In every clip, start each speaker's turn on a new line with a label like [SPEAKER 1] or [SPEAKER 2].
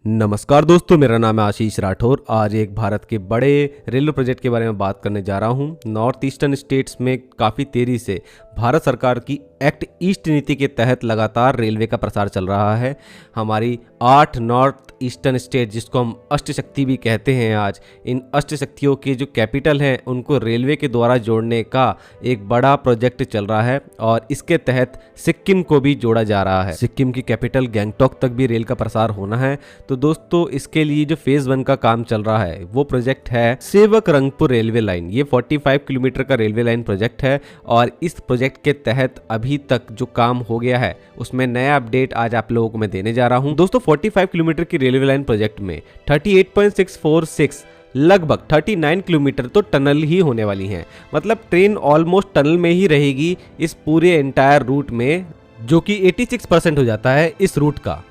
[SPEAKER 1] नमस्कार दोस्तों, मेरा नाम है आशीष राठौर। आज एक भारत के बड़े रेलवे प्रोजेक्ट के बारे में बात करने जा रहा हूं। नॉर्थ ईस्टर्न स्टेट्स में काफ़ी तेज़ी से भारत सरकार की एक्ट ईस्ट नीति के तहत लगातार रेलवे का प्रसार चल रहा है। हमारी 8 नॉर्थ ईस्टर्न स्टेट, जिसको हम अष्टशक्ति भी कहते हैं, आज इन अष्टशक्तियों के जो कैपिटल हैं उनको रेलवे के द्वारा जोड़ने का एक बड़ा प्रोजेक्ट चल रहा है और इसके तहत सिक्किम को भी जोड़ा जा रहा है। सिक्किम की कैपिटल गैंगटॉक तक भी रेल का प्रसार होना है। तो दोस्तों, इसके लिए जो फेज 1 का काम चल रहा है वो प्रोजेक्ट है सेवक रंगपुर रेलवे लाइन। ये 45 किलोमीटर का रेलवे लाइन प्रोजेक्ट है और इस प्रोजेक्ट के तहत अभी तक जो काम हो गया है उसमें नया अपडेट आज आप लोगों को मैं देने जा रहा हूं। दोस्तों, 45 किलोमीटर की रेलवे लाइन प्रोजेक्ट में 38.646 लगभग 39 किलोमीटर तो टनल ही होने वाली हैं। मतलब ट्रेन ऑलमोस्ट टनल में ही रहेगी इस पूरे एंटायर रूट में, जो कि 86% हो जाता है इस रूट का।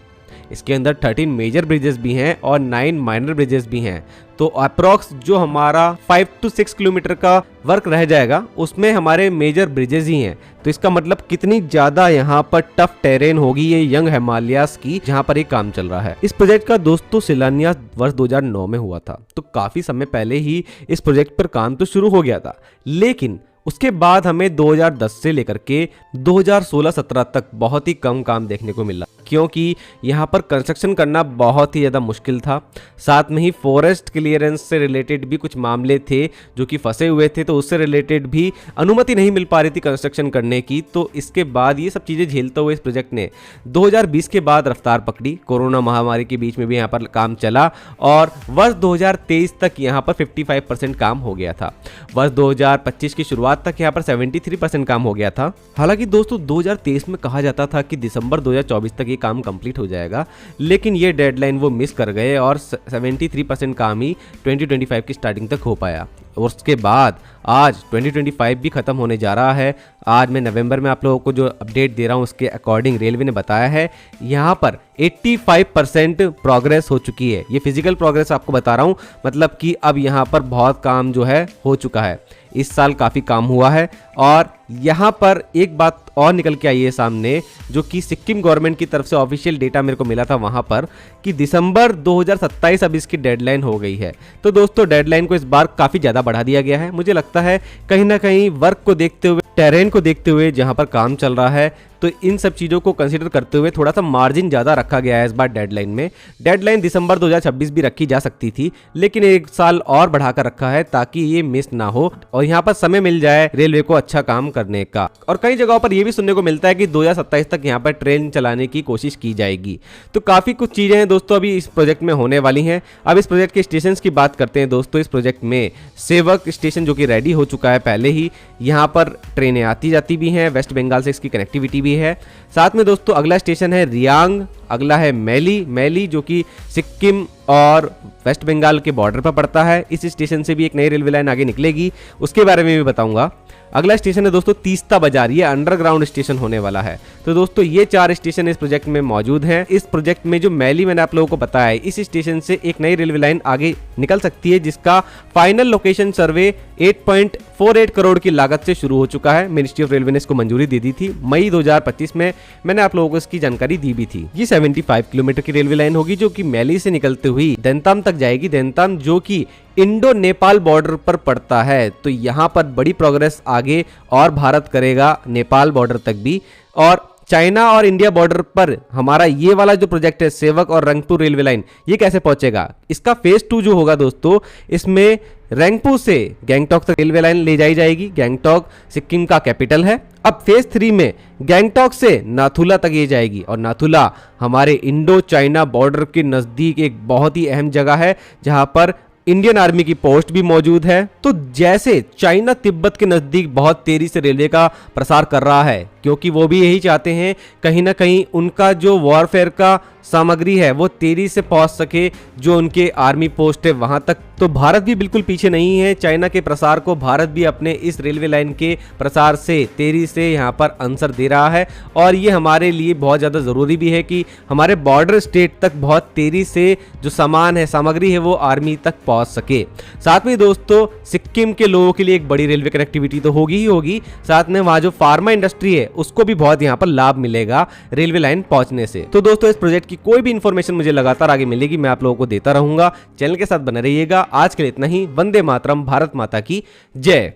[SPEAKER 1] इसके अंदर 13 मेजर ब्रिजेस भी हैं और 9 माइनर ब्रिजेस भी हैं। तो अप्रॉक्स जो हमारा 5 to 6 किलोमीटर का वर्क रह जाएगा उसमें हमारे मेजर ब्रिजेस ही हैं। तो इसका मतलब कितनी ज़्यादा यहाँ पर टफ टेरेन होगी ये यंग हिमालयास की, जहाँ पर ये काम चल रहा है। इस प्रोजेक्ट का दोस्तों शिलान्यास वर्ष 2009 में हुआ था, तो काफ़ी समय पहले ही इस प्रोजेक्ट पर काम तो शुरू हो गया था। लेकिन उसके बाद हमें 2010 से लेकर के 2016-17 तक बहुत ही कम काम देखने को मिला, क्योंकि यहाँ पर कंस्ट्रक्शन करना बहुत ही ज़्यादा मुश्किल था। साथ में ही फॉरेस्ट क्लियरेंस से रिलेटेड भी कुछ मामले थे जो कि फंसे हुए थे, तो उससे रिलेटेड भी अनुमति नहीं मिल पा रही थी कंस्ट्रक्शन करने की। तो इसके बाद ये सब चीज़ें झेलते हुए इस प्रोजेक्ट ने 2020 के बाद रफ्तार पकड़ी। कोरोना महामारी के बीच में भी यहाँ पर काम चला और वर्ष 2023 तक यहाँ पर 55% काम हो गया था। वर्ष 2025 की शुरुआत तक यहाँ पर 73% काम हो गया था। हालांकि दोस्तों 2023 में कहा जाता था कि दिसंबर 2024 तक ये काम कंप्लीट हो जाएगा, लेकिन ये डेडलाइन वो मिस कर गए और 73% काम ही 2025 की स्टार्टिंग तक हो पाया। और उसके बाद आज 2025 भी खत्म होने जा रहा है। आज मैं नवंबर में आप लोगों को जो अपडेट दे रहा हूँ उसके अकॉर्डिंग रेलवे ने बताया है यहाँ पर 85% प्रोग्रेस हो चुकी है। ये फिजिकल प्रोग्रेस आपको बता रहा हूँ, मतलब कि अब यहाँ पर बहुत काम जो है हो चुका है। इस साल काफ़ी काम हुआ है और यहाँ पर एक बात और निकल के आई है सामने, जो कि सिक्किम गवर्नमेंट की तरफ से ऑफिशियल डेटा मेरे को मिला था वहाँ पर, कि दिसंबर 2027 अब इसकी डेडलाइन हो गई है। तो दोस्तों डेडलाइन को इस बार काफ़ी ज़्यादा बढ़ा दिया गया है। मुझे लगता है कहीं ना कहीं वर्क को देखते हुए, टेरेन को देखते हुए, जहाँ पर काम चल रहा है, तो इन सब चीज़ों को कंसीडर करते हुए थोड़ा सा मार्जिन ज़्यादा रखा गया है इस बार डेडलाइन में। डेडलाइन दिसंबर 2026 भी रखी जा सकती थी, लेकिन एक साल और बढ़ाकर रखा है ताकि ये मिस ना हो और यहाँ पर समय मिल जाए रेलवे को अच्छा काम करने का। और कई जगहों पर ये भी सुनने को मिलता है कि 2027 तक यहाँ पर ट्रेन चलाने की कोशिश की जाएगी। तो काफ़ी कुछ चीज़ें हैं दोस्तों अभी इस प्रोजेक्ट में होने वाली हैं। अब इस प्रोजेक्ट के स्टेशन की बात करते हैं दोस्तों। इस प्रोजेक्ट में सेवक स्टेशन जो कि रेडी हो चुका है पहले ही, यहाँ पर ट्रेनें आती जाती भी हैं, वेस्ट बंगाल से इसकी कनेक्टिविटी भी है। साथ में दोस्तों अगला स्टेशन है रियांग, अगला है मैली जो कि सिक्किम और वेस्ट बंगाल के बॉर्डर पर पड़ता है। इस स्टेशन से भी एक नई रेलवे लाइन आगे निकलेगी, उसके बारे में भी बताऊंगा। अगला स्टेशन है दोस्तों तीस्ता बाजार, ये अंडरग्राउंड स्टेशन होने वाला है। तो दोस्तों ये 4 स्टेशन इस प्रोजेक्ट में मौजूद हैं। इस प्रोजेक्ट में जो मैली मैंने आप लोगों को बताया है, इस स्टेशन से एक नई रेलवे लाइन आगे निकल सकती है, जिसका फाइनल लोकेशन सर्वे 8.48 करोड़ की लागत से शुरू हो चुका है। मिनिस्ट्री ऑफ रेलवे ने इसको मंजूरी दे दी थी मई 2025 में, मैंने आप लोगों को इसकी जानकारी दी भी थी। ये 75 किलोमीटर की रेलवे लाइन होगी जो कि मैली से निकलते हुई देंताम तक जाएगी। देंताम जो कि इंडो नेपाल बॉर्डर पर पड़ता है, तो यहाँ पर बड़ी प्रोग्रेस आगे और भारत करेगा नेपाल बॉर्डर तक भी। और चाइना और इंडिया बॉर्डर पर हमारा ये वाला जो प्रोजेक्ट है सेवक और रंगपुर रेलवे लाइन, ये कैसे पहुंचेगा? इसका फेज 2 जो होगा दोस्तों, इसमें रंगपुर से गैंगटॉक तक रेलवे लाइन ले जाई जाएगी। गैंगटॉक सिक्किम का कैपिटल है। अब फेज 3 में गैंगटॉक से नाथुला तक ये जाएगी और नाथुला हमारे इंडो चाइना बॉर्डर के नज़दीक एक बहुत ही अहम जगह है, जहां पर इंडियन आर्मी की पोस्ट भी मौजूद है। तो जैसे चाइना तिब्बत के नज़दीक बहुत तेजी से रेलवे का प्रसार कर रहा है, क्योंकि वो भी यही चाहते हैं कहीं ना कहीं उनका जो वॉरफेयर का सामग्री है वो तेजी से पहुंच सके, जो उनके आर्मी पोस्ट है वहां तक। तो भारत भी बिल्कुल पीछे नहीं है चाइना के प्रसार को। भारत भी अपने इस रेलवे लाइन के प्रसार से तेजी से यहाँ पर आंसर दे रहा है और ये हमारे लिए बहुत ज़्यादा ज़रूरी भी है कि हमारे बॉर्डर स्टेट तक बहुत तेजी से जो सामान है, सामग्री है, वो आर्मी तक पहुँच सके। साथ में दोस्तों सिक्किम के लोगों के लिए एक बड़ी रेलवे कनेक्टिविटी तो होगी ही होगी, साथ में वहाँ जो फार्मा इंडस्ट्री है उसको भी बहुत यहाँ पर लाभ मिलेगा रेलवे लाइन पहुंचने से। तो दोस्तों इस प्रोजेक्ट की कोई भी इंफॉर्मेशन मुझे लगातार आगे मिलेगी, मैं आप लोगों को देता रहूंगा। चैनल के साथ बने रहिएगा। आज के लिए इतना ही। वंदे मातरम, भारत माता की जय।